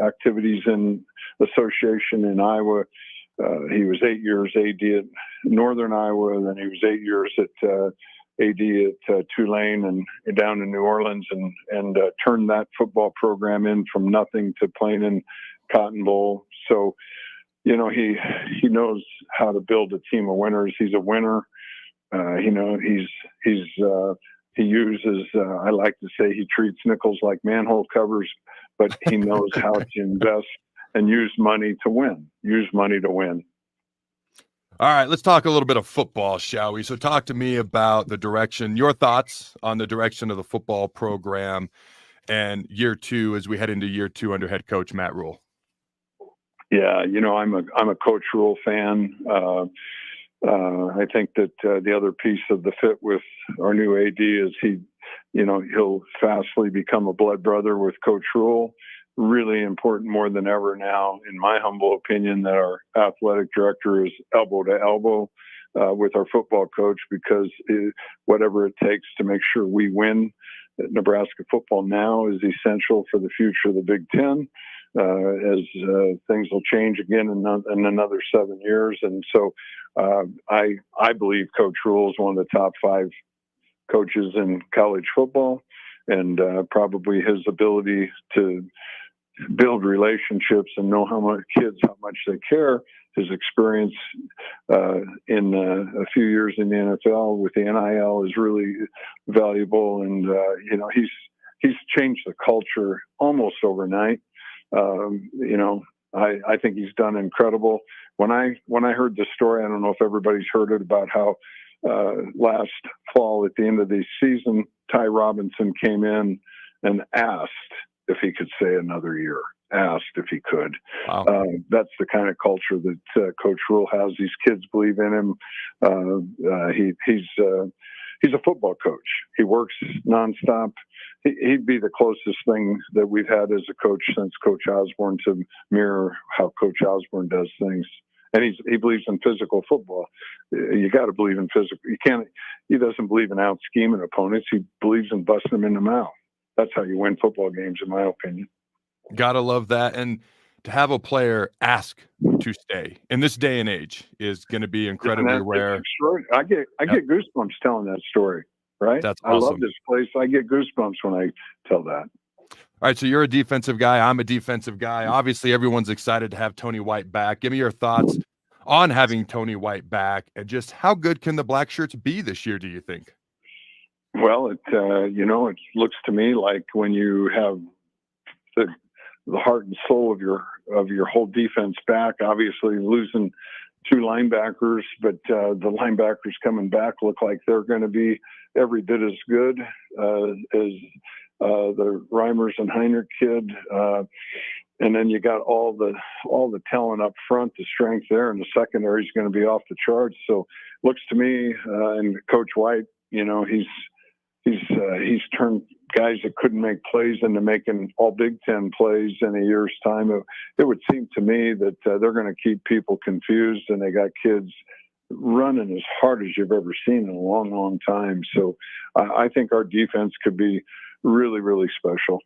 activities in association in Iowa. He was 8 years AD at Northern Iowa, and then he was 8 years at AD at Tulane and down in New Orleans, and turned that football program in from nothing to playing in Cotton Bowl. So, you know, he knows how to build a team of winners. He's a winner. You know, he uses, I like to say he treats nickels like manhole covers, but he knows how to invest and use money to win. All right, let's talk a little bit of football, shall we? So talk to me about the direction, your thoughts on the direction of the football program and year two as we head into year two under head coach Matt Rule. Yeah, you know, I'm a Coach Rule fan. I think that the other piece of the fit with our new AD is he'll fastly become a blood brother with Coach Rule. Really important more than ever now, in my humble opinion, that our athletic director is elbow to elbow with our football coach, because whatever it takes to make sure we win Nebraska football now is essential for the future of the Big Ten. As things will change again in another 7 years. And so I believe Coach Rule is one of the top 5 coaches in college football, and probably his ability to build relationships and know how much they care. His experience in a few years in the NFL with the NIL is really valuable. And, you know, he's changed the culture almost overnight. You know, I think he's done incredible. When I heard the story, I don't know if everybody's heard it, about how last fall at the end of the season, Ty Robinson came in and asked if he could stay another year. Asked if he could. Wow. That's the kind of culture that Coach Rule has. These kids believe in him. He's a football coach. He works nonstop. He'd be the closest thing that we've had as a coach since Coach Osborne to mirror how Coach Osborne does things. And he believes in physical football. You got to believe in physical. He doesn't believe in out scheming opponents. He believes in busting them in the mouth. That's how you win football games, in my opinion. Gotta love that. And to have a player ask to stay in this day and age is going to be incredibly rare. I get goosebumps telling that story. Right? That's awesome. I love this place. I get goosebumps when I tell that. All right, so you're a defensive guy. I'm a defensive guy. Obviously, everyone's excited to have Tony White back. Give me your thoughts on having Tony White back, and just how good can the Black Shirts be this year, do you think? Well, it looks to me like when you have the heart and soul of your whole defense back, obviously losing 2 linebackers, but the linebackers coming back look like they're going to be every bit as good as the Reimers and Heinrich kid. And then you got all the talent up front, the strength there, and the secondary is going to be off the charts. So looks to me, and Coach White, you know, he's turned guys that couldn't make plays into making all Big Ten plays in a year's time. It would seem to me that they're going to keep people confused, and they got kids running as hard as you've ever seen in a long, long time. So I think our defense could be really, really special.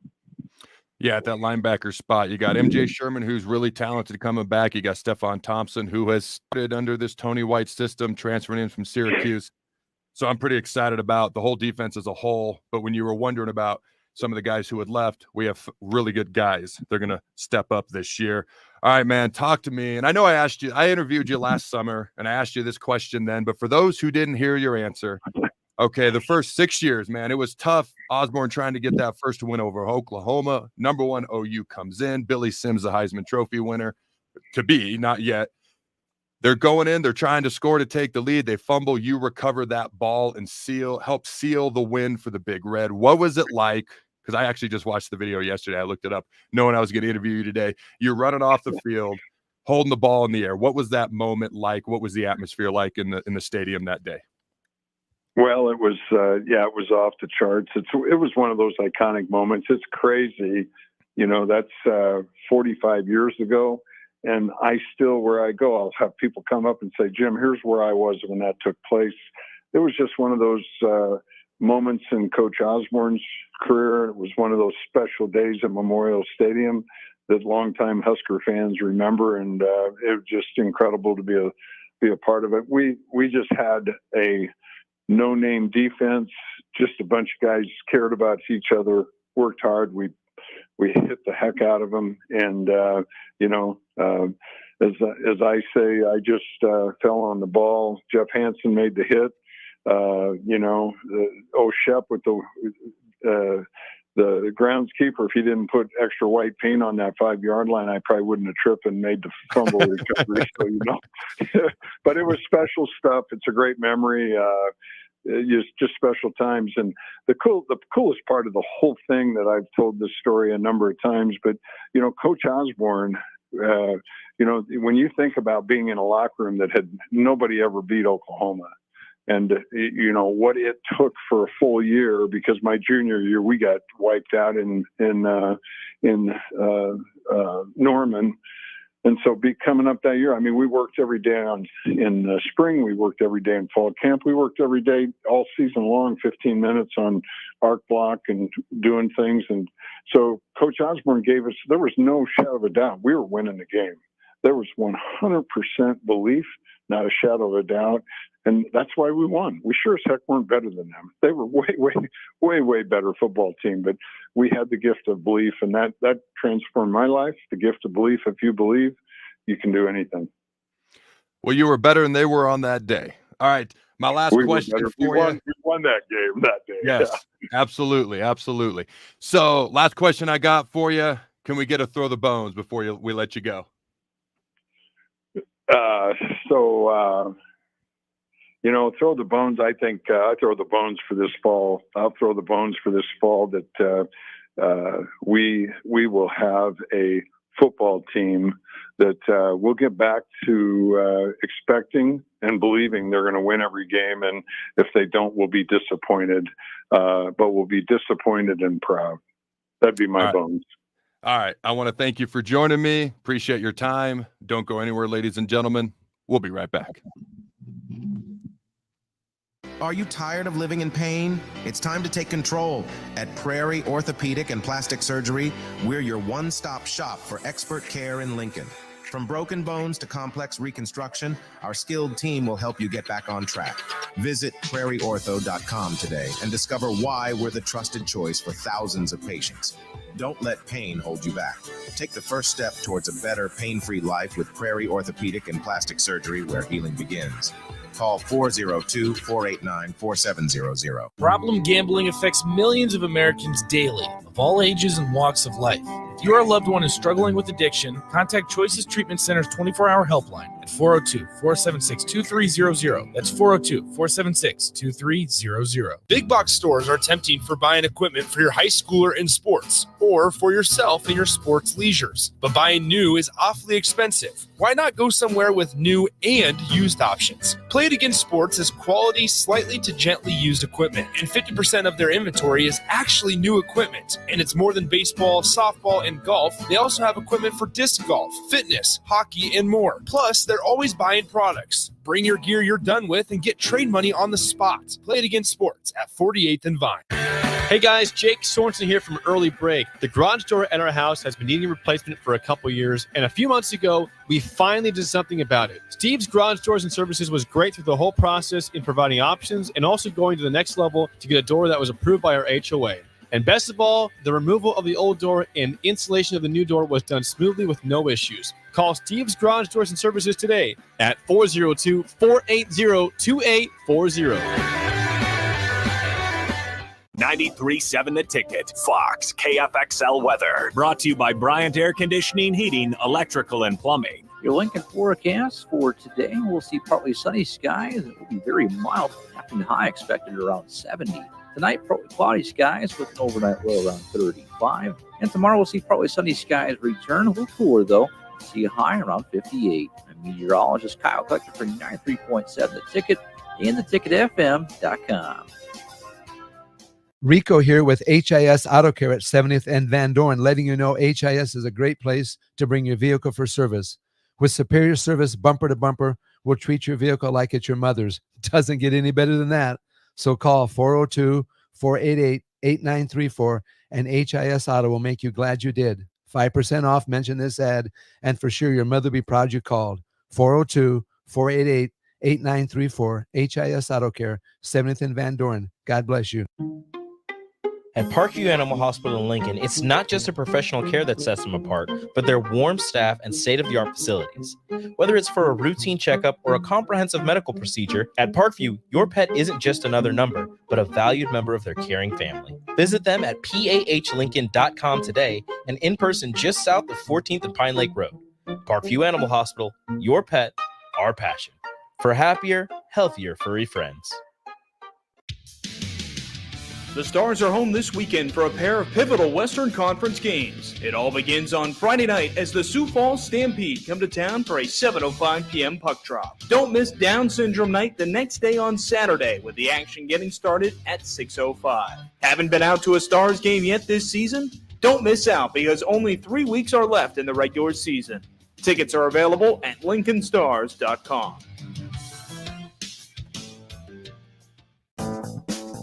Yeah, at that linebacker spot, you got MJ Sherman, who's really talented coming back. You got Stephon Thompson, who has started under this Tony White system, transferring in from Syracuse. So I'm pretty excited about the whole defense as a whole. But when you were wondering about some of the guys who had left, we have really good guys. They're going to step up this year. All right, man, talk to me. And I know I interviewed you last summer, and I asked you this question then. But for those who didn't hear your answer, okay, the first 6 years, man, it was tough. Osborne trying to get that first win over Oklahoma. Number 1 OU comes in. Billy Sims, the Heisman Trophy winner. To be, not yet. They're going in. They're trying to score to take the lead. They fumble. You recover that ball and help seal the win for the Big Red. What was it like because I actually just watched the video yesterday. I looked it up knowing I was going to interview you today. You're running off the field, holding the ball in the air. What was that moment like? What was the atmosphere like in the stadium that day? Well, it was, it was off the charts. It was one of those iconic moments. It's crazy. That's 45 years ago. And I still, where I go, I'll have people come up and say, Jim, here's where I was when that took place. It was just one of those moments in Coach Osborne's career. It was one of those special days at Memorial Stadium that longtime Husker fans remember. And it was just incredible to be a part of it. We just had a no-name defense, just a bunch of guys cared about each other, worked hard. We hit the heck out of them. And, as I say, I just fell on the ball. Jeff Hansen made the hit. Shep with the groundskeeper, if he didn't put extra white paint on that 5-yard line, I probably wouldn't have tripped and made the fumble recovery. So, but it was special stuff. It's a great memory. Just special times. And the coolest part of the whole thing that I've told this story a number of times, but, Coach Osborne, when you think about being in a locker room that had nobody ever beat Oklahoma, and, what it took for a full year, because my junior year, we got wiped out in Norman. And so coming up that year, I mean, we worked every day in spring. We worked every day in fall camp. We worked every day all season long, 15 minutes on arc block and doing things. And so Coach Osborne there was no shadow of a doubt, we were winning the game. There was 100% belief, not a shadow of a doubt. And that's why we won. We sure as heck weren't better than them. They were way better football team, but we had the gift of belief, and that transformed my life. The gift of belief. If you believe, you can do anything. Well, you were better than they were on that day. All right. My last question for you. We won that game that day. Yes, yeah. Absolutely. So last question I got for you. Can we get a throw the bones before we let you go? Throw the bones. I think I throw the bones for this fall. I'll throw the bones for this fall that we will have a football team that we'll get back to expecting and believing they're going to win every game. And if they don't, we'll be disappointed. But we'll be disappointed and proud. That'd be my bones. All right. I want to thank you for joining me. Appreciate your time. Don't go anywhere, ladies and gentlemen. We'll be right back. Are you tired of living in pain? It's time to take control. At Prairie Orthopedic and Plastic Surgery, we're your one-stop shop for expert care in Lincoln. From broken bones to complex reconstruction, our skilled team will help you get back on track. Visit prairieortho.com today and discover why we're the trusted choice for thousands of patients. Don't let pain hold you back. Take the first step towards a better, pain-free life with Prairie Orthopedic and Plastic Surgery, where healing begins. Call 402-489-4700. Problem gambling affects millions of Americans daily, of all ages and walks of life. If your loved one is struggling with addiction, contact Choices Treatment Center's 24-hour helpline at 402-476-2300. That's 402-476-2300. Big box stores are tempting for buying equipment for your high schooler in sports or for yourself in your sports leisures. But buying new is awfully expensive. Why not go somewhere with new and used options? Play It Again Sports has quality, slightly to gently used equipment, and 50% of their inventory is actually new equipment. And it's more than baseball, softball, and golf. They also have equipment for disc golf, fitness, hockey, and more. Plus, they're always buying products. Bring your gear you're done with and get trade money on the spot. Play It Again Sports at 48th and Vine. Hey guys, Jake Sorensen here from Early Break. The garage door at our house has been needing replacement for a couple years, and a few months ago, we finally did something about it. Steve's Garage Doors and Services was great through the whole process in providing options and also going to the next level to get a door that was approved by our HOA. And best of all, the removal of the old door and installation of the new door was done smoothly with no issues. Call Steve's Garage Doors and Services today at 402-480-2840. 93.7 The Ticket, Fox, KFXL weather. Brought to you by Bryant Air Conditioning, Heating, Electrical, and Plumbing. Your Lincoln forecast for today, we'll see partly sunny skies. It will be very mild, and high expected around 70. Tonight, partly cloudy skies with an overnight low around 35. And tomorrow we'll see partly sunny skies return. A little cooler, though. See a high around 58. I'm meteorologist Kyle Collector for 93.7 The Ticket and theticketfm.com. Rico here with HIS Auto Care at 70th and Van Dorn, letting you know HIS is a great place to bring your vehicle for service. With superior service, bumper to bumper, we'll treat your vehicle like it's your mother's. Doesn't get any better than that. So call 402-488-8934 and HIS Auto will make you glad you did. 5% off, mention this ad, and for sure your mother will be proud you called. 402-488-8934, HIS Auto Care, 70th and Van Dorn. God bless you. At Parkview Animal Hospital in Lincoln, it's not just the professional care that sets them apart, but their warm staff and state-of-the-art facilities. Whether it's for a routine checkup or a comprehensive medical procedure, at Parkview, your pet isn't just another number, but a valued member of their caring family. Visit them at pahlincoln.com today and in person just south of 14th and Pine Lake Road. Parkview Animal Hospital, your pet, our passion. For happier, healthier furry friends. The Stars are home this weekend for a pair of pivotal Western Conference games. It all begins on Friday night as the Sioux Falls Stampede come to town for a 7:05 p.m. puck drop. Don't miss Down Syndrome Night the next day on Saturday with the action getting started at 6:05. Haven't been out to a Stars game yet this season? Don't miss out because only 3 weeks are left in the regular season. Tickets are available at LincolnStars.com.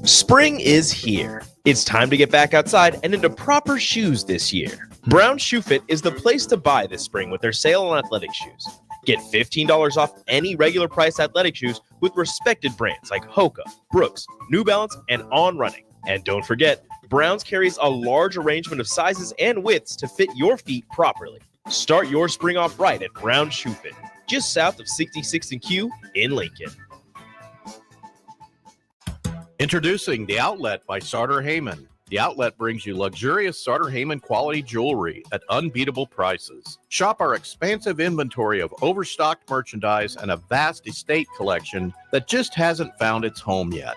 Spring is here. It's time to get back outside and into proper shoes this year. Brown Shoe Fit is the place to buy this spring with their sale on athletic shoes. Get $15 off any regular price athletic shoes with respected brands like Hoka, Brooks, New Balance, and On Running. And don't forget, Browns carries a large arrangement of sizes and widths to fit your feet properly. Start your spring off right at Brown Shoe Fit, just south of 66th and Q in Lincoln. Introducing The Outlet by Sartor Heyman. The Outlet brings you luxurious Sartor Heyman quality jewelry at unbeatable prices. Shop our expansive inventory of overstocked merchandise and a vast estate collection that just hasn't found its home yet.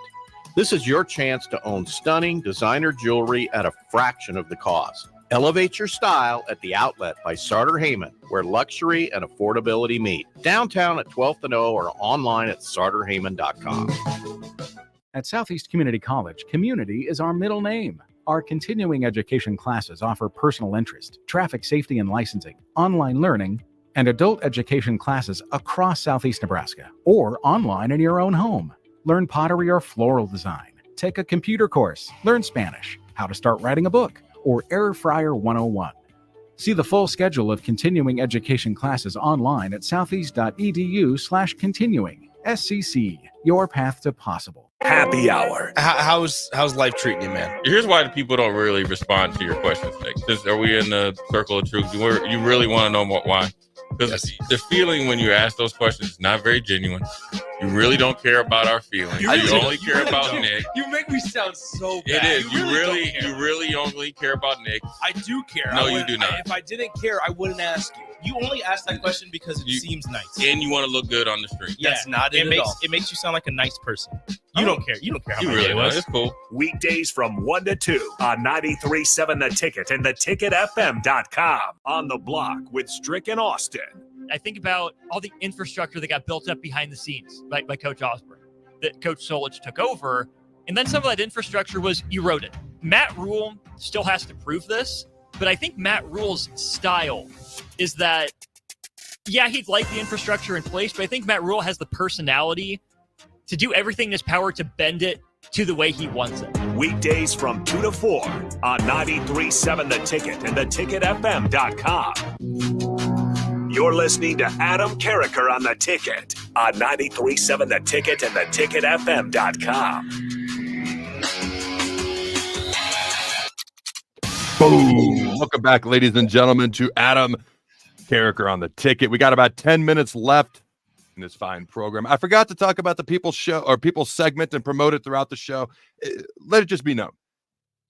This is your chance to own stunning designer jewelry at a fraction of the cost. Elevate your style at The Outlet by Sartor Heyman, where luxury and affordability meet. Downtown at 12th and O or online at sartorheyman.com. At Southeast Community College, community is our middle name. Our continuing education classes offer personal interest, traffic safety and licensing, online learning, and adult education classes across Southeast Nebraska, or online in your own home. Learn pottery or floral design, take a computer course, learn Spanish, how to start writing a book, or Air Fryer 101. See the full schedule of continuing education classes online at southeast.edu/continuing. SCC, your path to possible. Happy hour. How's life treating you, man? Here's why people don't really respond to your questions, Nick. Are we in the circle of truth? You really want to know why? Because the feeling when you ask those questions is not very genuine. You really don't care about our feelings. You only care about Nick. You make me sound so It bad. is. You really only care about Nick. I do care. No, you do not. If I didn't care, I wouldn't ask you. You only ask that question because it seems nice. And you want to look good on the street. Yeah, that's not it at all. It makes you sound like a nice person. You don't care. You don't care how You much really it don't. was. It's cool. Weekdays from 1 to 2 on 93.7 The Ticket and theticketfm.com. On the block with Strick and Austin. I think about all the infrastructure that got built up behind the scenes by Coach Osborne, that Coach Solich took over, and then some of that infrastructure was eroded. Matt Rule still has to prove this, but I think Matt Rule's style is that, yeah, he'd like the infrastructure in place, but I think Matt Rule has the personality to do everything in his power to bend it to the way he wants it. Weekdays from 2 to 4 on 93.7 The Ticket and theticketfm.com. You're listening to Adam Carricker on The Ticket on 93.7 The Ticket and theticketfm.com. Boom. Welcome back, ladies and gentlemen, to Adam Carricker on The Ticket. We got about 10 minutes left in this fine program. I forgot to talk about the People's Show or People's segment and promote it throughout the show. Let it just be known.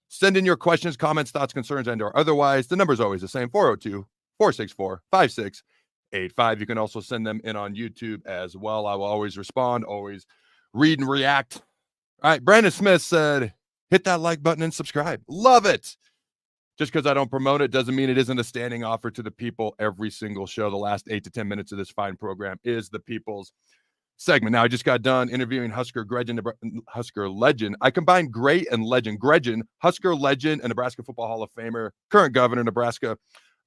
Send in your questions, comments, thoughts, concerns, and or otherwise. The number is always the same, 402-464-5685. You can also send them in on YouTube as well. I will always respond, always read and react. All right, Brandon Smith said, hit that like button and subscribe. Love it. Just because I don't promote it doesn't mean it isn't a standing offer to the people every single show. The last 8 to 10 minutes of this fine program is the people's segment. Now, I just got done interviewing Husker legend. I combined great and legend. Gretchen, Husker legend and Nebraska Football Hall of Famer, current governor, Nebraska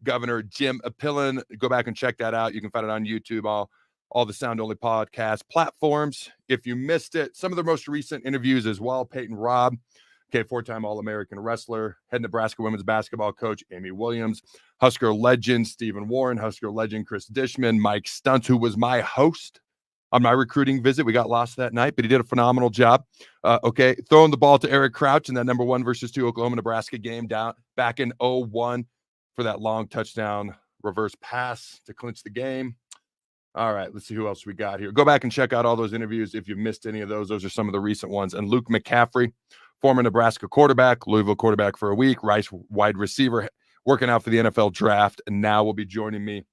Governor Jim Pillen. Go back and check that out. You can find it on YouTube, all the Sound Only podcast platforms. If you missed it, some of the most recent interviews as well. Peyton Robb, four-time All-American wrestler, head Nebraska women's basketball coach Amy Williams, Husker legend Stephen Warren, Husker legend Chris Dishman, Mike Stuntz, who was my host on my recruiting visit. We got lost that night, but he did a phenomenal job. Throwing the ball to Eric Crouch in that number 1 versus 2 Oklahoma-Nebraska game down back in 2001 for that long touchdown reverse pass to clinch the game. All right, let's see who else we got here. Go back and check out all those interviews if you've missed any of those. Those are some of the recent ones. And Luke McCaffrey, former Nebraska quarterback, Louisville quarterback for a week, Rice wide receiver, working out for the NFL draft, and now will be joining me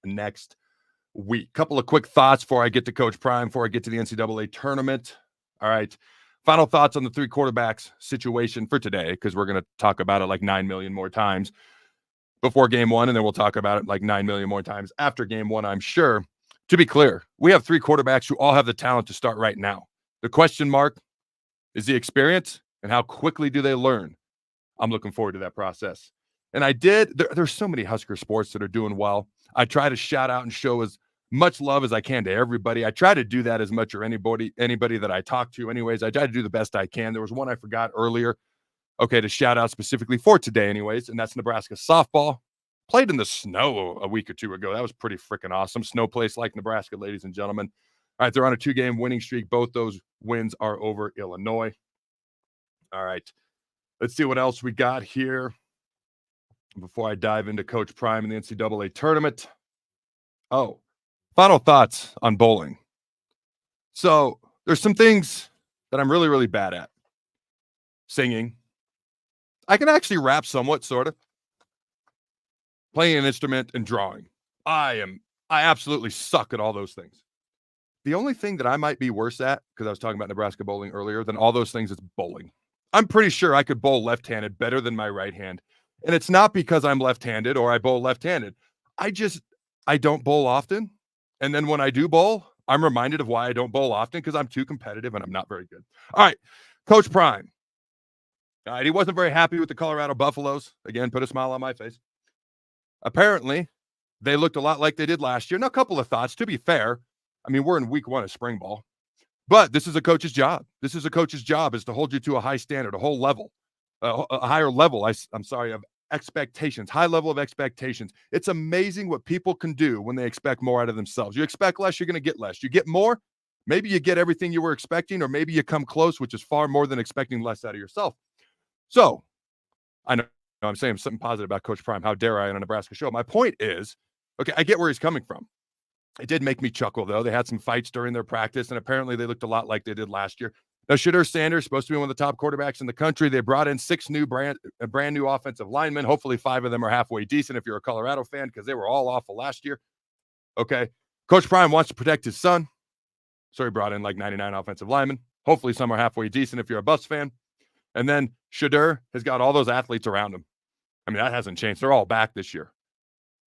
next week. Couple of quick thoughts before I get to Coach Prime, before I get to the NCAA tournament. All right, final thoughts on the 3 quarterbacks situation for today, because we're going to talk about it like 9 million more times before game 1, and then we'll talk about it like 9 million more times after game 1, I'm sure. To be clear, we have 3 quarterbacks who all have the talent to start right now. The question mark is the experience and how quickly do they learn. I'm looking forward to that process. And there's so many Husker sports that are doing well. I try to shout out and show as much love as I can to everybody. I try to do that as much, or anybody that I talk to anyways. I try to do the best I can. There was one I forgot earlier, to shout out specifically for today anyways, and that's Nebraska softball. Played in the snow a week or 2 ago. That was pretty freaking awesome. Snow place like Nebraska, ladies and gentlemen. All right, they're on a 2-game winning streak. Both those wins are over Illinois. All right, let's see what else we got here before I dive into Coach Prime and the NCAA tournament. Final thoughts on bowling. So there's some things that I'm really, really bad at. Singing. I can actually rap somewhat, sort of. Playing an instrument and drawing. I absolutely suck at all those things. The only thing that I might be worse at, because I was talking about Nebraska bowling earlier, than all those things is bowling. I'm pretty sure I could bowl left-handed better than my right hand. And it's not because I'm left-handed or I bowl left-handed. I don't bowl often. And then when I do bowl, I'm reminded of why I don't bowl often, because I'm too competitive and I'm not very good. All right, Coach Prime. All right, he wasn't very happy with the Colorado Buffaloes. Again, put a smile on my face. Apparently, they looked a lot like they did last year. Now, a couple of thoughts. To be fair, I mean, we're in week 1 of spring ball. But this is a coach's job. This is a coach's job, is to hold you to a high standard, a higher level, of expectations, high level of expectations. It's amazing what people can do when they expect more out of themselves. You expect less, you're going to get less. You get more, maybe you get everything you were expecting, or maybe you come close, which is far more than expecting less out of yourself. So, I know I'm saying something positive about Coach Prime. How dare I on a Nebraska show? My point is, I get where he's coming from. It did make me chuckle, though. They had some fights during their practice, and apparently they looked a lot like they did last year. Now, Shadur Sanders, supposed to be one of the top quarterbacks in the country. They brought in 6 brand new offensive linemen. Hopefully 5 of them are halfway decent if you're a Colorado fan, because they were all awful last year. Coach Prime wants to protect his son, so he brought in like 99 offensive linemen. Hopefully some are halfway decent if you're a Bucs fan. And then Shadur has got all those athletes around him. I mean, that hasn't changed. They're all back this year.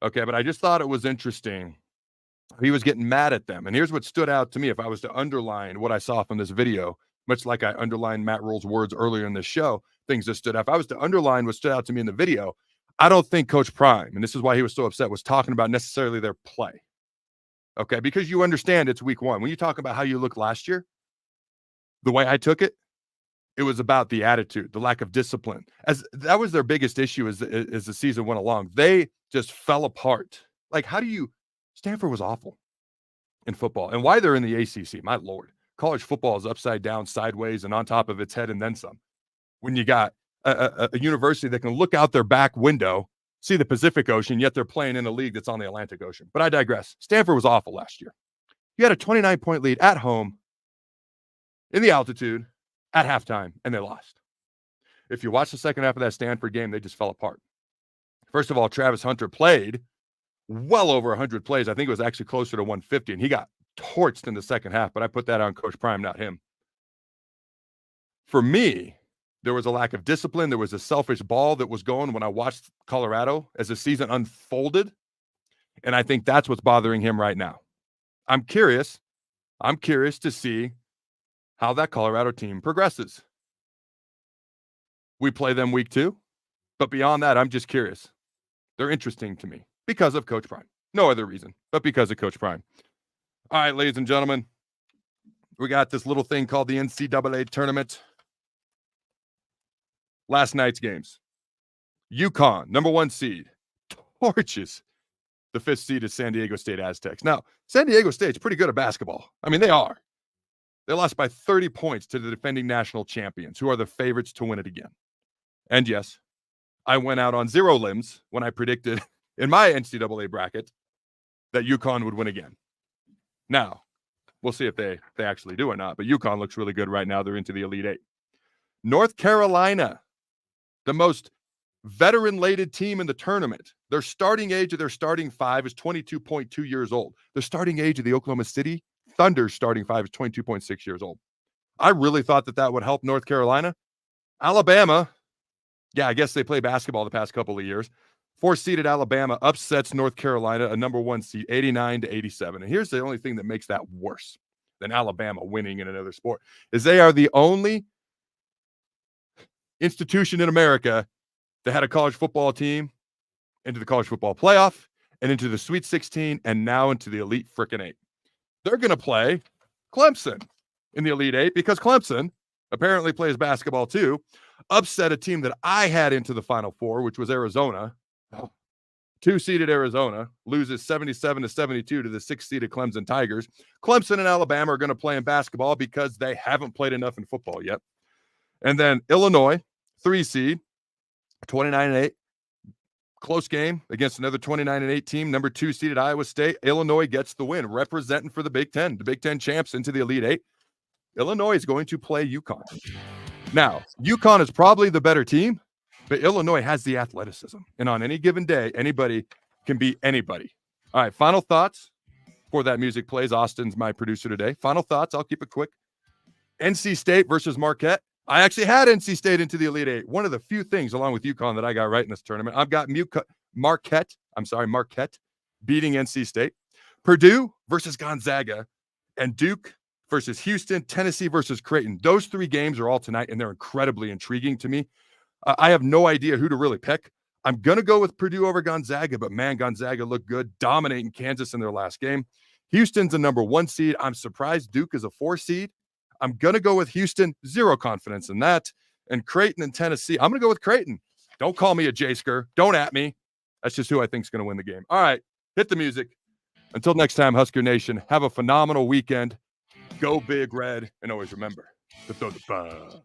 But I just thought it was interesting. He was getting mad at them. And here's what stood out to me. If I was to underline what I saw from this video, much like I underlined Matt Rule's words earlier in this show, things that stood out. If I was to underline what stood out to me in the video, I don't think Coach Prime, and this is why he was so upset, was talking about necessarily their play. Because you understand it's week 1. When you talk about how you looked last year, the way I took it, it was about the attitude, the lack of discipline. As that was their biggest issue as the season went along. They just fell apart. Like, Stanford was awful in football. And why they're in the ACC, my Lord. College football is upside down, sideways, and on top of its head, and then some. When you got a university that can look out their back window, see the Pacific Ocean, yet they're playing in a league that's on the Atlantic Ocean. But I digress. Stanford was awful last year. You had a 29-point lead at home, in the altitude, at halftime, and they lost. If you watch the second half of that Stanford game, they just fell apart. First of all, Travis Hunter played well over 100 plays. I think it was actually closer to 150, and he got torched in the second half, but I put that on Coach Prime, not him. For me, There was a lack of discipline. There was a selfish ball that was going when I watched Colorado as the season unfolded. And I think that's what's bothering him right now. I'm curious to see how that Colorado team progresses. We play them week 2. But beyond that, I'm just curious. They're interesting to me because of Coach Prime. No other reason, but because of Coach Prime. All right, ladies and gentlemen, we got this little thing called the NCAA tournament. Last night's games. UConn, number 1 seed, torches the 5th seed is San Diego State Aztecs. Now, San Diego State's pretty good at basketball. I mean, they are. They lost by 30 points to the defending national champions, who are the favorites to win it again. And yes, I went out on 0 limbs when I predicted in my NCAA bracket that UConn would win again. Now, we'll see if they actually do or not, but UConn looks really good right now. They're into the Elite 8. North Carolina, the most veteran-laden team in the tournament. Their starting age of their starting 5 is 22.2 years old. The starting age of the Oklahoma City Thunder's starting 5 is 22.6 years old. I really thought that would help North Carolina. Alabama, yeah, I guess they play basketball the past couple of years. 4-seeded Alabama upsets North Carolina, a number 1 seed, 89-87. And here's the only thing that makes that worse than Alabama winning in another sport is they are the only institution in America that had a college football team into the college football playoff and into the Sweet 16 and now into the Elite frickin' 8. They're going to play Clemson in the Elite 8 because Clemson apparently plays basketball too, upset a team that I had into the Final Four, which was Arizona. 2-seeded Arizona loses 77-72 to the 6-seeded Clemson Tigers. Clemson and Alabama are going to play in basketball because they haven't played enough in football yet. And then Illinois, 3-seed, 29-8. Close game against another 29-8 team, number 2-seeded Iowa State. Illinois gets the win, representing for the Big Ten champs into the Elite 8. Illinois is going to play UConn. Now, UConn is probably the better team, but Illinois has the athleticism. And on any given day, anybody can beat anybody. All right, final thoughts before that music plays. Austin's my producer today. Final thoughts, I'll keep it quick. NC State versus Marquette. I actually had NC State into the Elite 8. One of the few things, along with UConn, that I got right in this tournament. I've got Marquette beating NC State. Purdue versus Gonzaga, and Duke versus Houston, Tennessee versus Creighton. Those 3 games are all tonight, and they're incredibly intriguing to me. I have no idea who to really pick. I'm going to go with Purdue over Gonzaga, but man, Gonzaga looked good, dominating Kansas in their last game. Houston's a number 1 seed. I'm surprised Duke is a 4 seed. I'm going to go with Houston. 0 confidence in that. And Creighton and Tennessee. I'm going to go with Creighton. Don't call me a J-sker. Don't at me. That's just who I think is going to win the game. All right. Hit the music. Until next time, Husker Nation, have a phenomenal weekend. Go Big Red. And always remember to throw the ball.